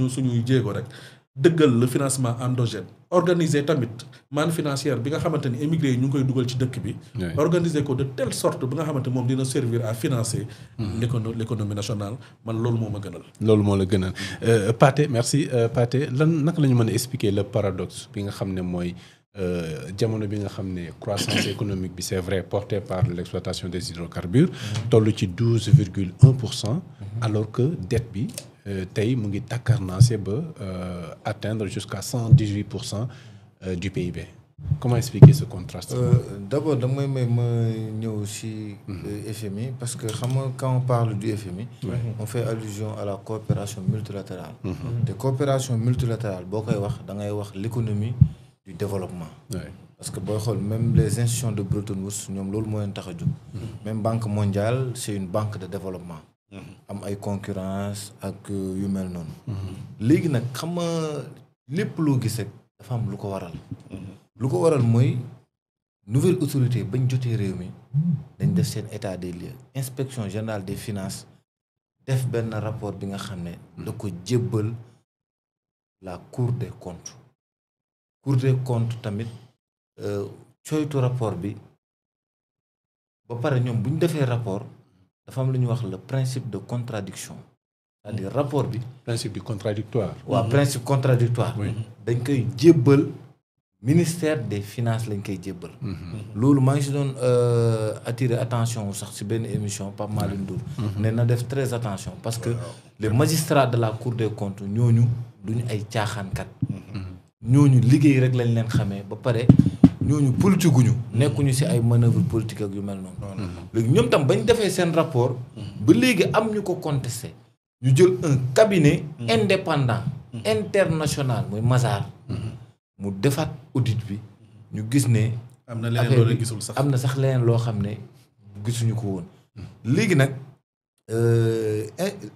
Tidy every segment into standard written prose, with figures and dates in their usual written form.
suñuy jéego rek dëggal le financement endogène organiser tamit manne financière bi nga xamante ni émigré yi ñu ngi koy dugal ci dëkk bi. organiser ko de telle sorte bi nga xamante moom dina servir à financer. l'économie nationale man loolu moo ma gënal. loolu moo la gënal Pathé merci Pathé naka la ñu mën a expliquer le paradoxe bi nga xam ne mooy jamono bi nga xam ne croissance économique bi c'est vrai portée par l'exploitation des hydrocarbures. toll ci 12,1%. alors que dette bi. tey mu ngi takkarnaase ba atteindre jusqu'à 118% du PIB. Comment expliquer ce contraste? D'abord damay may ma ñëw ci FMI parce que xam nga quand on parle du FMI on fait allusion à la coopération multilatérale. te coopération multilatérale boo koy wax da ngay wax l'économie du développement. parce que booy xool même les institutions de Bretton Woods ñoom loolu moo leen tax a jóg. même Banque mondiale c'est une banque de développement. am ay concurrence ak yu mel noonu. léegi nag xam nga lépp loo gis rek dafa am lu ko waral. lu ko waral mooy nouvelle autorité bañ jotee réew mi dañ def seen état des lieux inspection générale des finances def benn rapport bi nga xam ne da ko jébbal la cour des comptes. cour des comptes tamit coytu rapport bi ba pare ñoom bu ñu defee rapport. dafa am lu ñuy wax le principe de contradiction c'est-à-dire rapport bi. principe du contradictoire. waaw principe contradictoire dañ koy jébbal ministère des finances lañ koy jébbal. loolu maa ngi si doon attirer attention sax si benn émission Pape Malick Ndour. ne na def très attention parce que les magistrats de la cour des comptes ñooñu duñu ay caaxaankat. ñooñu liggéey rek lañ leen xamee ba pare. ñooñu politique guñu nekkuñu ci ay manœuvre politique ak yu mel noonu. léegi ñoom tam bañ defee seen rapport. ba léegi am ñu ko contesté. ñu jël un cabinet indépendant. international mooy Mazars. mu defaat audit bi ñu gis ne. am na leneen loo leen gisul sax am na sax leneen loo xam ne gisuñu ko woon. léegi nag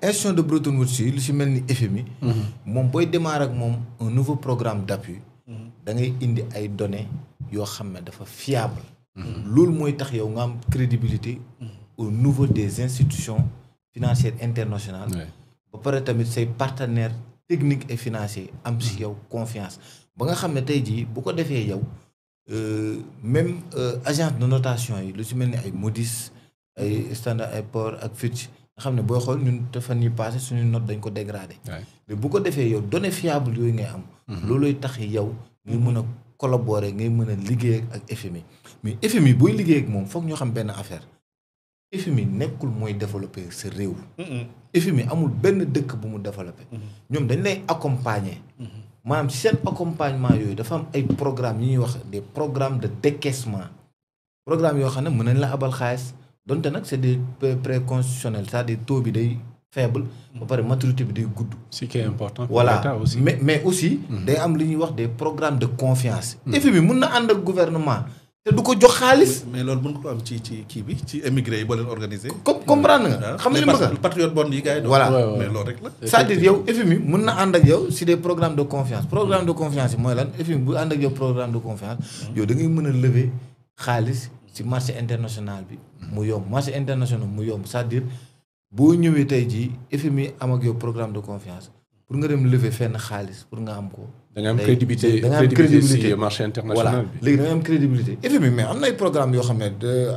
institution de Bretton Woods yi lu ci mel ni FMI. moom booy démarrer ak moom un nouveau programme d'appui. da ngay indi ay données. yoo xam ne dafa fiable. loolu mooy tax yow nga am crédibilité au niveau des institutions financières internationales. ba pare tamit say partenaires techniques et financiers am ci yow confiance ba nga xam ne tey jii bu ko defee yow même agence de notation yi lu ci mel ni ay Moody's ay Standard & Poor's ak Fitch nga xam ne booy xool ñun dafa ñuy passé suñu note dañ ko dégradé. mais bu ko defee yow données fiables yooyu ngay am. looluy tax yow ngay mën a collaborer ngay mën a liggéey ak FMI mais FMI booy liggéey ak moom foog ñoo xam benn affaire FMI nekkul mooy développer sa réew. FMI amul benn dëkk bu mu développer. ñoom dañ lay accompagner. maanaam ci seen accompagnement yooyu dafa am ay programmes yi ñuy wax des programmes de décaissement programmes yoo xam ne mën nañ la abal xaalis donte nag c'est des prêts constitutionnels c'est-à-dire taux bi day faible ba pare maturité bi day gudd. ce qui est important pour voilà l'État aussi. mais aussi. day am li ñuy wax des programmes de confiance. FMI mun na ànd ak gouvernement te du ko jox xaalis. mais loolu mën ko am ci kii bi ci émigré yi boo leen organisé. comprendre nga. xam nga li ma ko patriote bond yi gars yi. voilà mais loolu rek la. c'est-à-dire yow FMI mun na ànd ak yow si des programmes de confiance programme de confiance yi mooy lan FMI bu ànd ak yow programme de confiance. yow da ngay mën a lever xaalis si marché international bi. mu yomb marché international mu yomb c'est-à-dire. boo ñëwee tey jii FMI am ak yow programme de confiance pour nga dem lever fenn xaalis pour nga am ko. da nga am crédibilité ci marché international bi. léegi da nga am crédibilité FMI mais am na ay programme yoo xam ne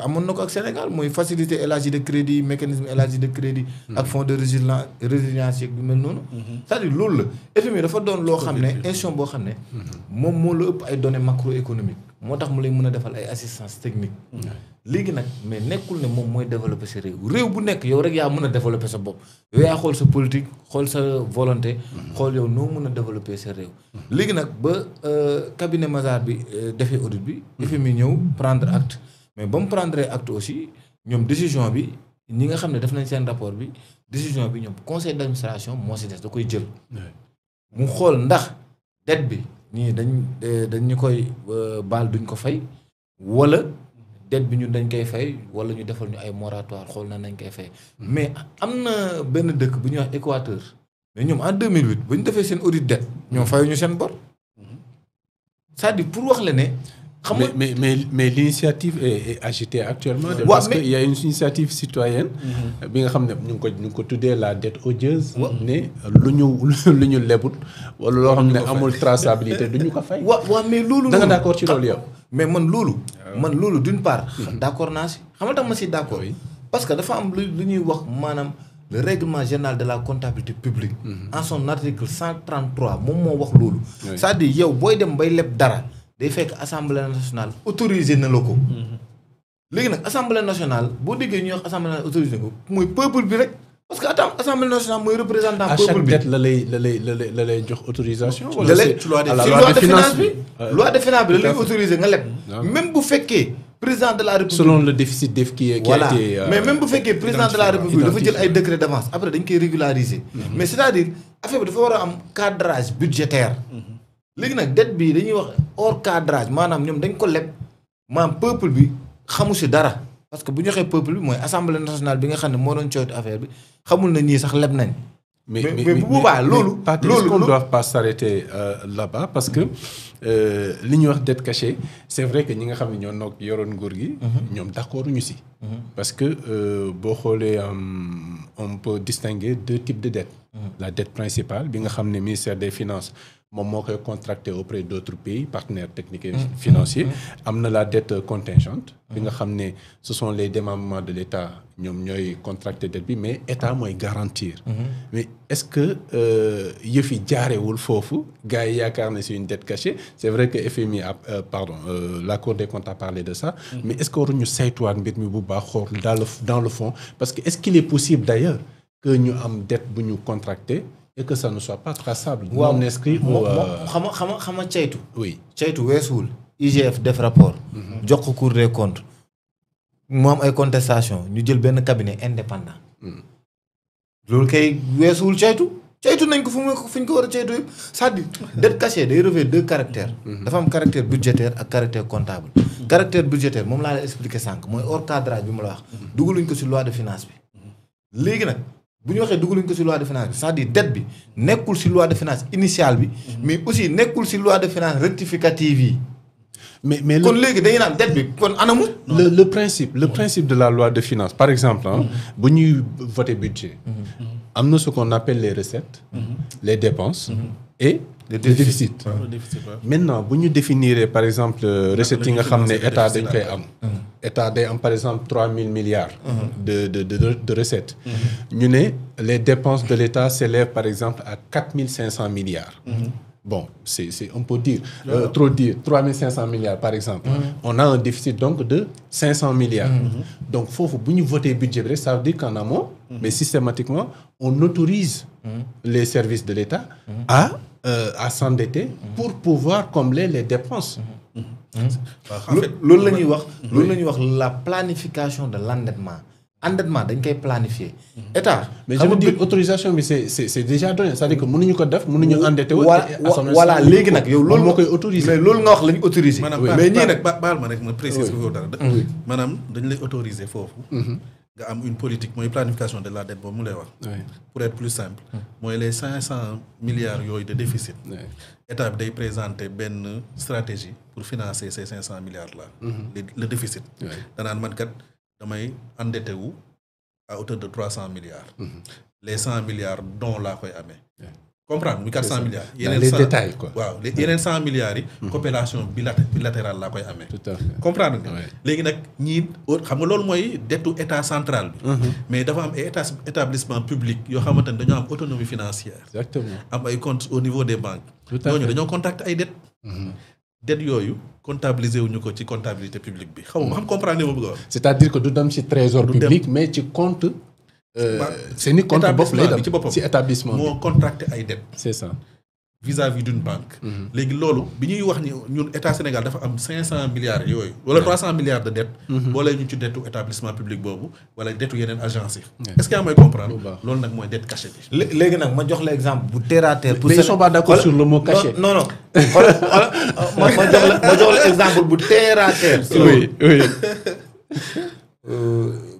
amoon na ko ak Sénégal mooy facilité élargie de crédit mécanisme élargi de crédit. ak fonds de résilience yeeg bi mel noonu. c'est-à-dire loolu la FMI dafa doon loo xam ne institution boo xam ne. moom moo la ëpp ay données macroéconomiques moo tax mu lay mën a defal ay assistance technique. léegi nag mais nekkul ne moom mooy développer sa réew bu nekk yow rek yaa mën a développer sa bopp yow yaa xool sa politique xool sa volonté xool yow noo mën a développer sa réew léegi nag ba cabinet Mazars bi defee audit bi FMI ñëw prendre acte mais ba mu prendre acte aussi ñoom décision bi ñi nga xam ne def nañ seen rapport bi décision bi ñoom conseil d'administration moo si des da koy jël mu xool ndax dette bi ñii dañ ñu koy baal duñ ko fay wala dette bi ñun dañ koy fay wala ñu defal ñu ay moratoire xool na nañ koy fay mais am na benn dëkk bu ñuy wax Équateur mais ñoom en 2008 ba ñu defee seen audit dette ñoom fayuñu seen bor c'est-à-dire pour wax la ne xam nga mais l'initiative est agitée actuellement. parce que il y a une initiative citoyenne. bi nga xam ne ñu ngi ko tuddee la dette odieuse. ne lu ñu lebut wala loo xam ne amul traçabilité du ñu ko fay. waaw mais loolu. da nga d'accord ci loolu yow. mais man loolu d'une part. d'accord naa si xam nga tax ma si d'accord. parce que dafa am lu ñuy wax maanaam le règlement général de la comptabilité publique. en son article 133 moom moo wax loolu. c'est-à-dire yow booy dem bay leb dara. day fekk assemblée nationale autorisé na la ko. léegi nag assemblée nationale boo déggee ñuy wax assemblée nationale autorisé ko mooy peuple bi rek parce que assemblée nationale mooy représentant peuple bi. à chaque dette la lay jox autorisation. wala ci loi de finance bi loi de finance bi la lay autorisé nga leb. même bu fekkee président de la république. selon le déficit qui a été. mais même bu fekkee président de la république dafa jël ay décret d'avance après dañ koy régulariser. mais c'est-à-dire affaire bi dafa war a am cadrage budgétaire. léegi nag dette bi dañuy wax hors cadrage maanaam ñoom dañ ko leb maanaam peuple bi xamu si dara parce que bu ñu waxee peuple bi mooy assemblée nationale bi nga xam ne moo doon coytu affaire bi xamul na ñii sax leb nañ. mais bu boobaa loolu. est-ce qu'on ne doit pas s'arrêter là-bas parce que li ñuy wax dette cachée c'est vrai que ñi nga xam ne ñoo yoroon nguur gi. ñoom d'accord ñu si. parce que boo xoolee on peut distinguer deux types de dettes. la dette principale bi nga xam ne ministère des finances. moom moo koy contracté auprès d'autres pays partenaires techniques et financiers am na la dette contingente bi nga xam ne ce sont les démembrements de l'État ñoom ñooy contracté dette bi mais État mooy garantir mais est-ce que yëf yi jaarewul foofu gars yi yaakaar ne c'est une dette cachée c'est vrai que FMI la Cour des comptes a parlé de ça mais est-ce que waruñu saytuwaat mbir mi bu baax xool dans le fond parce que est-ce qu'il est possible d'ailleurs que ñu am dette bu ñu contracté et que ça ne soit pas traçable. waaw non inscrit ou xam nga caytu. oui caytu weesuwul. IGF def rapport. jox ko Cour des comptes. mu am ay contestation ñu jël benn cabinet indépendant. loolu kay weesuwul caytu. caytu nañ ko fu ñu ko war a caytu yëpp c'est-à-dire dette cachée day revêt deux caractères. dafa am caractère budgétaire ak caractère comptable. caractère budgétaire moom laa la expliqué sànq mooy hors cadrage bi mu la wax. dugaluñ ko ci loi de finance bi. léegi nag. bu ñu waxee dugaluñ ko ci loi de finance bi c'est-à-dire dette bi nekkul ci loi de finance initiale bi. mais aussi nekkul ci loi de finance rectificative yi. mais kon léegi dañuy naan dette bi kon anamu. le principe de la loi de finance par exemple bu ñuy voter budget. am na ce qu'on appelle les recettes. les dépenses. et le déficit. maintenant bu ñu définir par exemple recettes yi nga xam ne état dañ koy am. état day am par exemple 3000 milliards. de recettes. ñu ne les dépenses de l'État s'élèvent par exemple à 4500 milliards. bon c'est on peut dire trop dire 3500 milliards par exemple. on a un déficit donc de 500 milliards. donc foofu bu ñu voter budget bi rek ça veut dire qu'en amont. mais systématiquement on autorise. les services de l'État à s'endetter pour pouvoir combler les dépenses. loolu la ñuy wax. loolu la ñuy wax la planification de l'endettement. endettement dañ koy planifier. état mais je veux dire autorisation bi c'est déjà donné c'est-à-dire que mënuñu ko def mënuñu endetté wu. voilà léegi nag yow loolu moo koy autoriser. mais loolu nga wax la ñu autoriser. mais ñii nag baal ma rek ma préciser foofu dara. maanaam dañu lay autoriser foofu. nga am une politique mooy planification de la dette boobu mu lay wax. pour être plus simple. mooy les 500 milliards yooyu de déficit. état bi day présenter benn stratégie pour financer ces 500 milliards là. le déficit. danaan man kat damay endetté wu à hauteur de 300 milliards. les 100 milliards dont laa koy amee. comprendre muy 400 milliards. yeneen les détails quoi. waaw yeneen 100 milliards yi. coopération bilatérale laa koy amee. tout à fait comprendre nga. léegi nag ñii xam nga loolu mooy dettu état central bi. mais dafa am ay établissement public yoo xamante ne dañoo am autonomie financière. exactement am ay comptes au niveau des banques. tout à fait ñooñu dañoo contracter ay dettes. dettes yooyu comptabiliser wuñu ko ci comptabilité publique bi xam comprendre nga ma bëgg a wax. c'est-à-dire que du dem ci trésor public mais ci compte. c'est ni compte bopp lay dem ci établissement bi moo contracté ay dettes. c'est ça. vis-à-vis d'une banque. léegi loolu bi ñuy wax ni ñun état Sénégal dafa am 500 milliards yooyu. wala 300 milliards de dettes. boole ñu ci dettu établissement public boobu wala dettu yeneen agence yi. est-ce que yaa may comprendre. loolu nag mooy dette cachée bi. léegi nag ma jox la exemple bu terre à terre. mais ils sont pas d'accord sur le mot caché. non ma jox la exemple bu terre à terre. oui.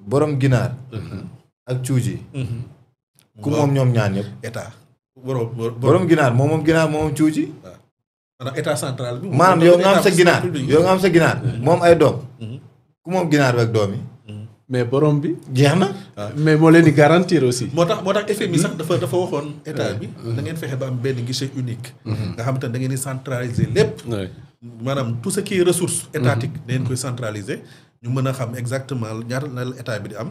borom ginaar. ak cuuji. ku moom ñoom ñaan ñëpp. état. borom ginaar moom ginaar moom cuuji. maanaam état central bi. maanaam yow nga am sa ginaar yow nga am sa ginaar moom ay doom. ku moom ginaar bi ak doom yi. mais borom bi. jeex na. mais moo leen di garantir aussi. moo tax FMI sax dafa waxoon état bi. da ngeen fexe ba am benn guichet unique. nga xamante ne da ngeen di centraliser lépp. maanaam tout ce qui est ressource étatique da ngeen koy centraliser ñu mën a xam exactement ñaata la état bi di am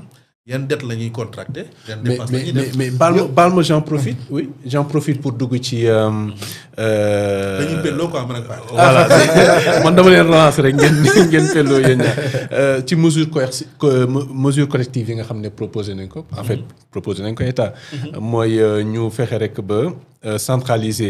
yan dette la ñuy contracté. yan dépense la ñuy def mais baal ma j'en profite. oui j'en profite pour dugg ci. dañuy pelloo quoi man ak Pathé. voilà man dama leen relancer rek ngeen pelloo yéen ñaar ci mesure collective yi nga xam ne proposé nañ ko. en fait proposé nañ ko état. mooy ñu fexe rek ba centraliser.